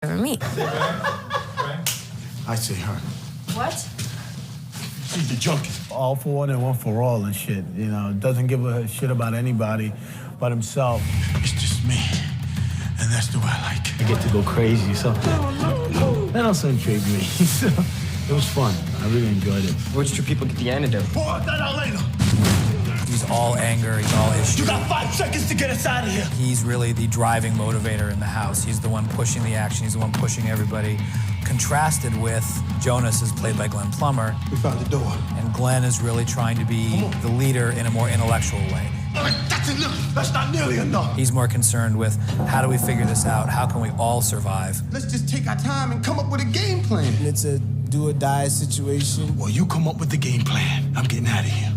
ever meet. I see her. What? She's the junkie. All for one and one for all and shit. You know, doesn't give a shit about anybody but himself. It's just me. And that's the way I like it. I get to go crazy, so that also intrigued me. So it was fun. I really enjoyed it. Which two people get the antidote? Pour that out later. He's all anger, he's all issue. You got 5 seconds to get us out of here. He's really the driving motivator in the house. He's the one pushing the action, he's the one pushing everybody. Contrasted with Jonas, is played by Glenn Plummer. We found the door. And Glenn is really trying to be the leader in a more intellectual way. That's enough. That's not nearly enough. He's more concerned with how do we figure this out? How can we all survive? Let's just take our time and come up with a game plan. It's a do-or-die situation. Well, you come up with the game plan. I'm getting out of here.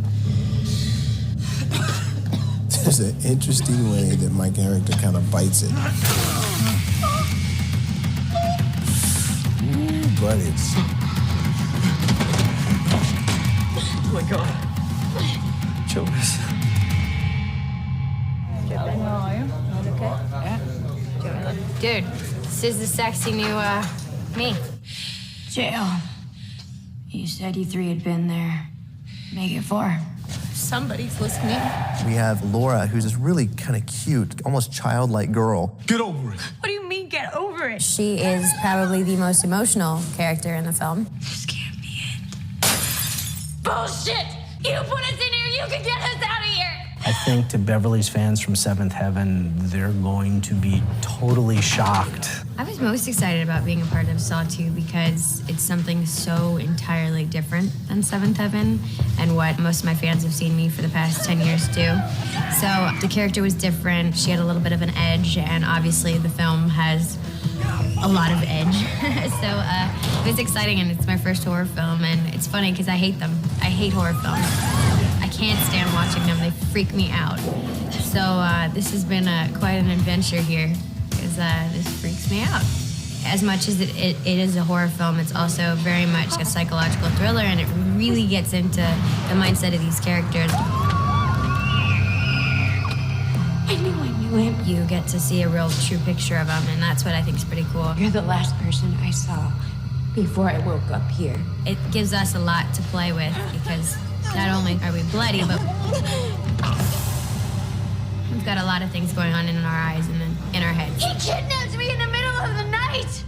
There's an interesting way that my character kind of bites it. Ooh, but it's... Oh my God. Jonas. Dude, this is the sexy new, me. Jail. You said you 3 had been there. Make it 4. Somebody's listening. We have Laura, who's this really kind of cute, almost childlike girl. Get over it. What do you mean, get over it? She is probably the most emotional character in the film. This can't be it. Bullshit! You put us in here, you can get us out of here! I think to Beverly's fans from Seventh Heaven, they're going to be totally shocked. I was most excited about being a part of Saw 2 because it's something so entirely different than Seventh Heaven and what most of my fans have seen me for the past 10 years do. So the character was different, she had a little bit of an edge, and obviously the film has a lot of edge. So it was exciting, and it's my first horror film, and it's funny because I hate them. I hate horror films. I can't stand watching them, they freak me out. So this has been quite an adventure here, because this freaks me out. As much as it is a horror film, it's also very much a psychological thriller, and it really gets into the mindset of these characters. I knew him. You get to see a real true picture of them, and that's what I think is pretty cool. You're the last person I saw before I woke up here. It gives us a lot to play with, because not only are we bloody, but we've got a lot of things going on in our eyes and in our heads. He kidnapped me in the middle of the night!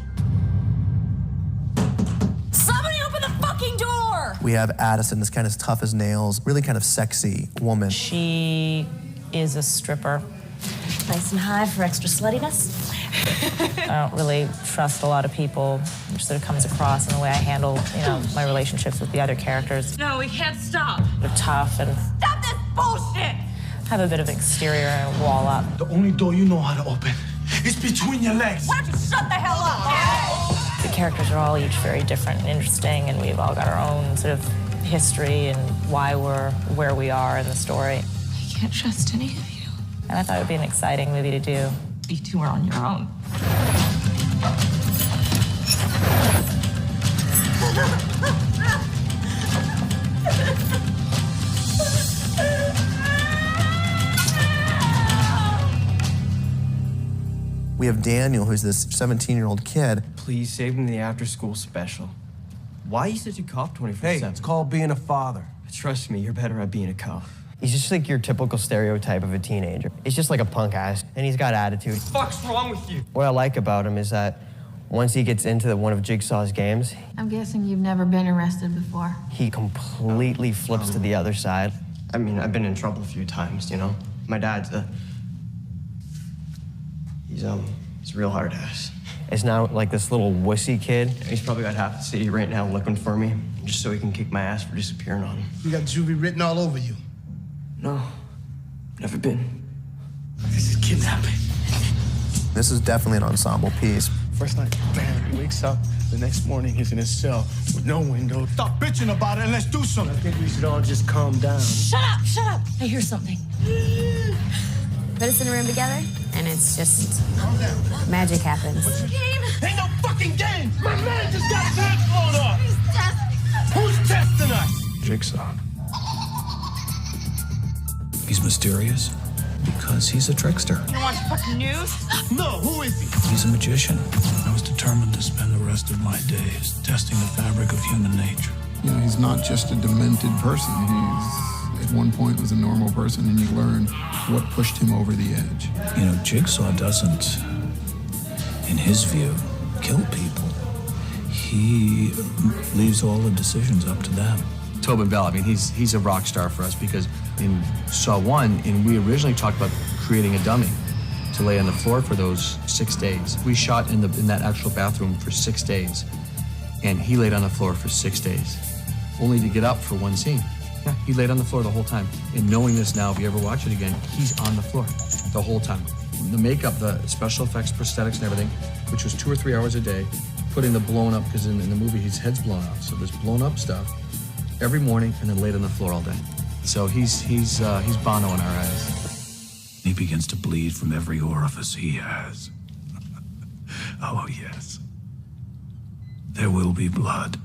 Somebody open the fucking door! We have Addison, this kind of tough as nails, really kind of sexy woman. She is a stripper. Nice and high for extra sluttiness. I don't really trust a lot of people, which sort of comes across in the way I handle, my relationships with the other characters. No, we can't stop. They're tough and Stop this bullshit! have a bit of exterior and wall up. The only door you know how to open is between your legs. Why don't you shut the hell up? The characters are all each very different and interesting, and we've all got our own sort of history and why we're where we are in the story. I can't trust any of you. And I thought it would be an exciting movie to do. You two are on your own. We have Daniel, who's this 17-year-old kid. Please save him the after-school special. Why are you such a cop 24/7? Hey, it's called being a father. Trust me, you're better at being a cop. He's just like your typical stereotype of a teenager. He's just like a punk ass, and he's got attitude. What's wrong with you? What I like about him is that once he gets into one of Jigsaw's games, I'm guessing you've never been arrested before. he completely flips to the other side. I mean, I've been in trouble a few times, My dad's he's a real hard ass. It's not like this little wussy kid. He's probably got half the city right now looking for me, just so he can kick my ass for disappearing on him. You got juvie written all over you. No, never been. This is kidnapping. This is definitely an ensemble piece. First night, bam, he wakes up. The next morning, he's in his cell with no window. Stop bitching about it and let's do something. I think we should all just calm down. Shut up! Shut up! I hear something. Put us in a room together, and it's just magic happens. Ain't no fucking game! My man just got his head blown off! He's testing. Who's testing us? Jigsaw. He's mysterious because he's a trickster. You want fucking news? No, who is he? He's a magician. I was determined determined to spend the rest of my days testing the fabric of human nature. You know, he's not just a demented person. He's, at one point, was a normal person, and you learn what pushed him over the edge. You know, Jigsaw doesn't, in his view, kill people. He leaves all the decisions up to them. Tobin Bell, I mean, he's a rock star for us because in Saw 1, and we originally talked about creating a dummy to lay on the floor for those 6 days. We shot in that actual bathroom for 6 days, and he laid on the floor for 6 days, only to get up for one scene. Yeah, he laid on the floor the whole time. And knowing this now, if you ever watch it again, he's on the floor the whole time. The makeup, the special effects, prosthetics, and everything, which was 2 or 3 hours a day, putting the blown up, because in the movie his head's blown off, so there's blown up stuff every morning, and then laid on the floor all day. So he's Bono in our eyes. He begins to bleed from every orifice he has. Oh, yes. There will be blood.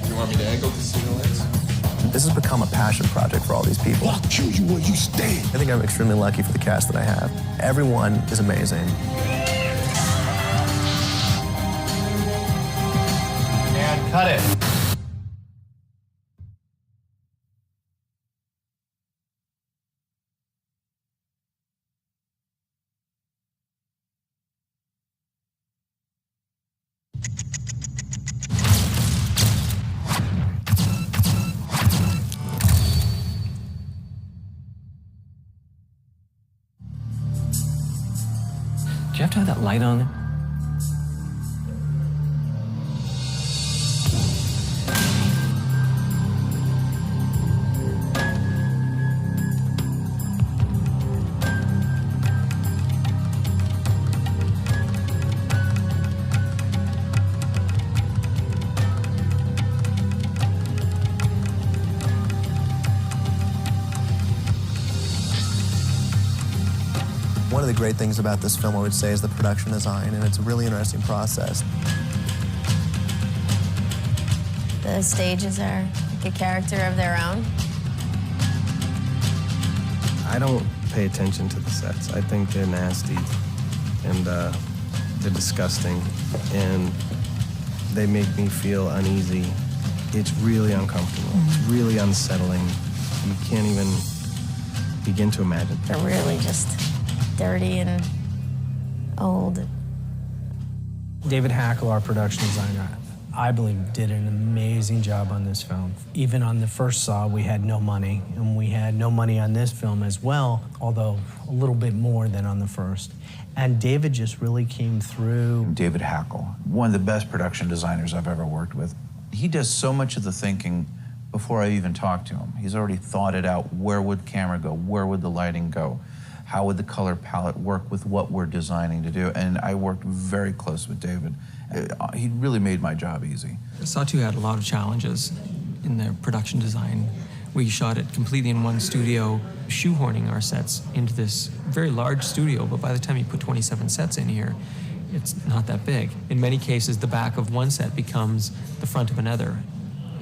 You want me to echo Casino Lights? This has become a passion project for all these people. I'll kill you where you stand. I think I'm extremely lucky for the cast that I have. Everyone is amazing. And cut it. Do you have to have that light on? One of the great things about this film, I would say, is the production design, and it's a really interesting process. The stages are like a character of their own. I don't pay attention to the sets. I think they're nasty, and they're disgusting, and they make me feel uneasy. It's really uncomfortable. It's really unsettling. You can't even begin to imagine. They're really just dirty and old. David Hackle, our production designer, I believe did an amazing job on this film. Even on the first Saw, we had no money, and we had no money on this film as well, although a little bit more than on the first. And David just really came through. David Hackle, one of the best production designers I've ever worked with. He does so much of the thinking before I even talk to him. He's already thought it out. Where would camera go? Where would the lighting go? How would the color palette work with what we're designing to do? And I worked very close with David. He really made my job easy. Saw 2 had a lot of challenges in their production design. We shot it completely in one studio, shoehorning our sets into this very large studio, but by the time you put 27 sets in here, it's not that big. In many cases, the back of one set becomes the front of another.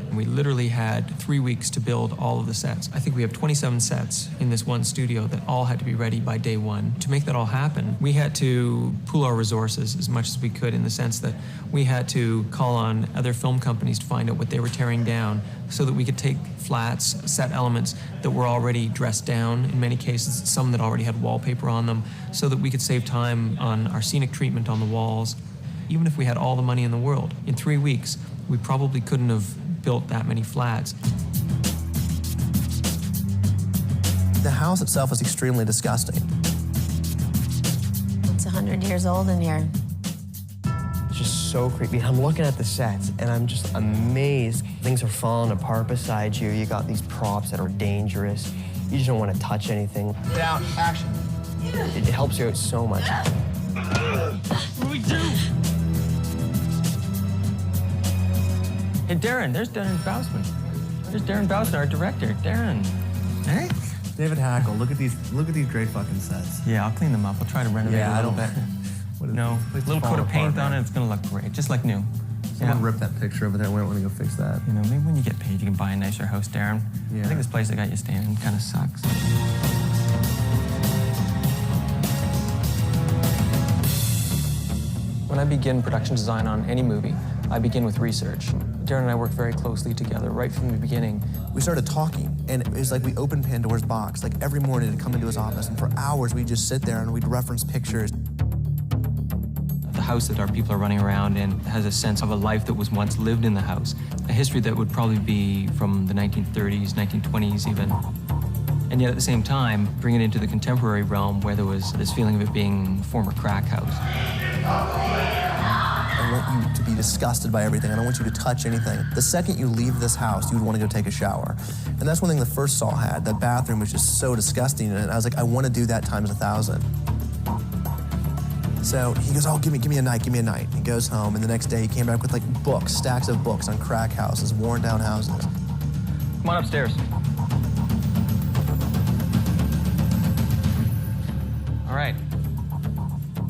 And we literally had 3 weeks to build all of the sets. I think we have 27 sets in this one studio that all had to be ready by day one. To make that all happen, we had to pool our resources as much as we could, in the sense that we had to call on other film companies to find out what they were tearing down, so that we could take flats, set elements that were already dressed down, in many cases some that already had wallpaper on them, so that we could save time on our scenic treatment on the walls. Even if we had all the money in the world, in 3 weeks, we probably couldn't have built that many flats. The house itself is extremely disgusting. It's 100 years old in here. It's just so creepy. I'm looking at the sets, and I'm just amazed. Things are falling apart beside you. You got these props that are dangerous. You just don't want to touch anything. Down, action. It helps you out so much. What do we do? Hey, Darren, there's Darren Bousman. There's Darren Bousman, our director. Darren. Hey? David Hackle, look at these great fucking sets. Yeah, I'll clean them up. I'll try to renovate a little bit. No, with a little coat of paint on it, it's gonna look great, just like new. Someone ripped that picture over there. We don't want to go fix that. You know, maybe when you get paid, you can buy a nicer house, Darren. Yeah. I think this place I got you staying in kind of sucks. I begin production design on any movie, I begin with research. Darren and I work very closely together right from the beginning. We started talking, and it was like we opened Pandora's box. Like every morning he'd come into his office, and for hours we'd just sit there and we'd reference pictures. The house that our people are running around in has a sense of a life that was once lived in the house, a history that would probably be from the 1930s, 1920s even. And yet at the same time, bring it into the contemporary realm where there was this feeling of it being a former crack house. I want you to be disgusted by everything. I don't want you to touch anything. The second you leave this house, you would want to go take a shower. And that's one thing the first Saw had. That bathroom was just so disgusting. And I was like, I want to do that times 1,000. So he goes, oh, give me a night, give me a night. He goes home, and the next day he came back with like books, stacks of books on crack houses, worn down houses. Come on upstairs. All right.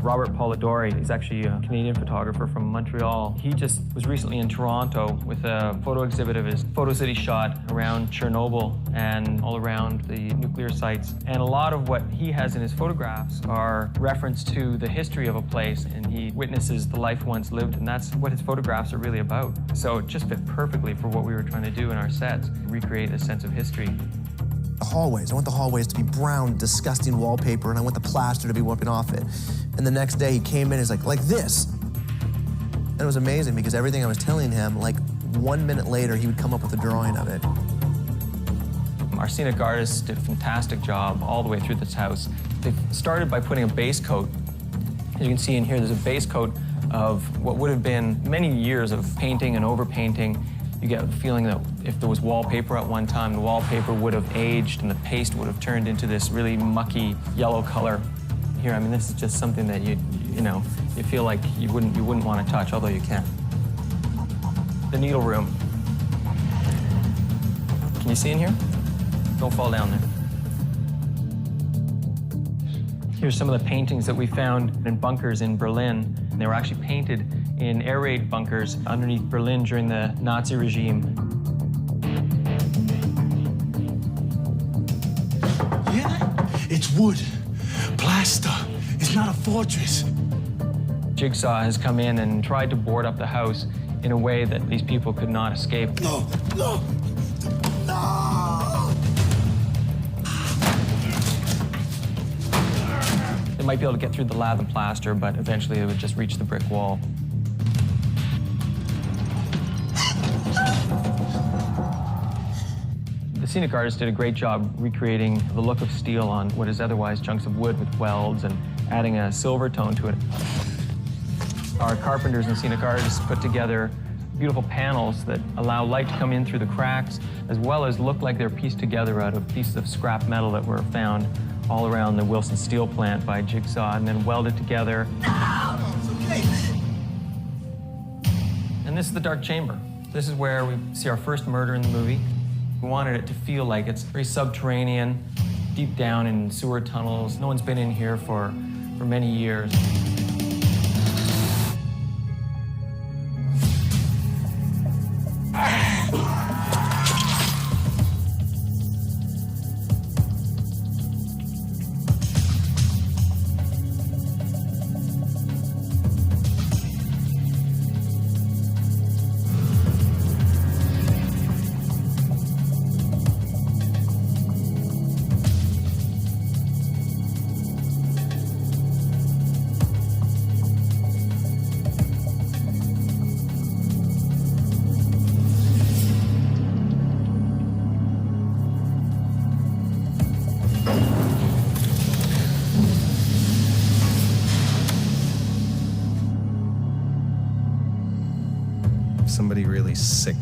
Robert Polidori is actually a Canadian photographer from Montreal. He just was recently in Toronto with a photo exhibit of his photos that he shot around Chernobyl and all around the nuclear sites. And a lot of what he has in his photographs are reference to the history of a place, and he witnesses the life once lived, and that's what his photographs are really about. So it just fit perfectly for what we were trying to do in our sets, recreate a sense of history. The hallways, I want the hallways to be brown, disgusting wallpaper, and I want the plaster to be wiping off it. And the next day he came in, he's like this. And it was amazing because everything I was telling him, like 1 minute later, he would come up with a drawing of it. Our scenic artists did a fantastic job all the way through this house. They started by putting a base coat. As you can see in here, there's a base coat of what would have been many years of painting and overpainting. You get the feeling that if there was wallpaper at one time, the wallpaper would have aged and the paste would have turned into this really mucky yellow color. Here, I mean, this is just something that you feel like you wouldn't want to touch, although you can. The needle room. Can you see in here? Don't fall down there. Here's some of the paintings that we found in bunkers in Berlin. They were actually painted in air raid bunkers underneath Berlin during the Nazi regime. Yeah, it's wood, plaster. It's not a fortress. Jigsaw has come in and tried to board up the house in a way that these people could not escape. No, no, no! They might be able to get through the lath and plaster, but eventually they would just reach the brick wall. The scenic artist did a great job recreating the look of steel on what is otherwise chunks of wood with welds and adding a silver tone to it. Our carpenters and scenic artists put together beautiful panels that allow light to come in through the cracks, as well as look like they're pieced together out of pieces of scrap metal that were found all around the Wilson Steel plant by Jigsaw and then welded together. And this is the dark chamber. This is where we see our first murder in the movie. We wanted it to feel like it's very subterranean, deep down in sewer tunnels. No one's been in here for many years. Somebody really sick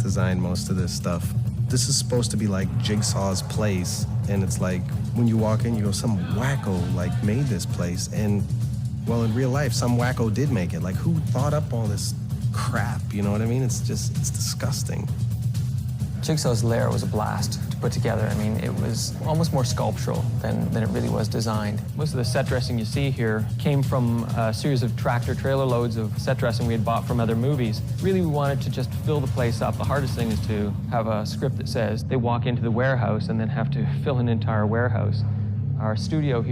designed most of this stuff. This is supposed to be like Jigsaw's place, and it's like when you walk in, you go, some wacko like made this place, and well, in real life, some wacko did make it. Like, who thought up all this crap? You know what I mean? It's disgusting. Jigsaw's lair was a blast to put together. I mean, it was almost more sculptural than it really was designed. Most of the set dressing you see here came from a series of tractor trailer loads of set dressing we had bought from other movies. Really, we wanted to just fill the place up. The hardest thing is to have a script that says they walk into the warehouse and then have to fill an entire warehouse. Our studio here